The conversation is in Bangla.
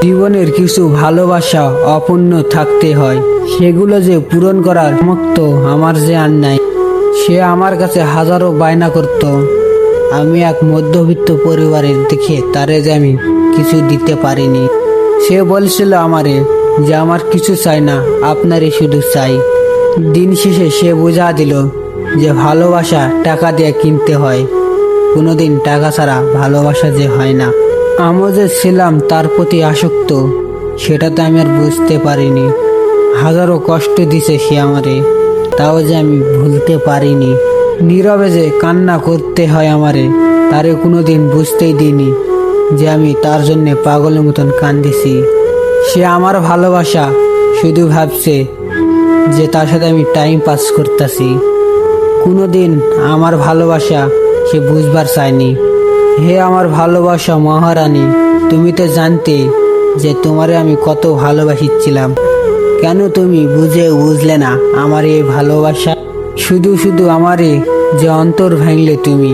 জীবনের কিছু ভালোবাসা অপূর্ণ থাকতে হয়, সেগুলো যে পূরণ করার সামর্থ্য আমার যে আর নাই। সে আমার কাছে হাজারো বায়না করত, আমি এক মধ্যবিত্ত পরিবারের দেখে তারে যে আমি কিছু দিতে পারিনি। সে বলছিল আমারে যে আমার কিছু চাই না, আপনারই শুধু চাই। দিন শেষে সে বোঝা দিল যে ভালোবাসা টাকা দিয়ে কিনতে হয়, কোনোদিন টাকা ছাড়া ভালোবাসা যে হয় না। আমিও যে ছিলাম তার প্রতি আসক্ত, সেটা তো আমি আর বুঝতে পারিনি। হাজারো কষ্ট দিছে সে আমারে, তাও যে আমি ভুলতে পারিনি। নীরবে যে কান্না করতে হয় আমারে, তারে কোনোদিন বুঝতেই দিইনি যে আমি তার জন্যে পাগলের মতন কান্দিছি। সে আমার ভালোবাসা শুধু ভাবছে যে তার সাথে আমি টাইম পাস করতেছি। কোনোদিন আমার ভালোবাসা সে বুঝবার চায়নি। হে আমার ভালোবাসা মহারানী, তুমি তো জানতে যে তোমারে আমি কত ভালোবাসিছিলাম, কেন তুমি বুঝলে না আমার এই ভালোবাসা? শুধু শুধু আমারে যে অন্তর ভাঙলে তুমি।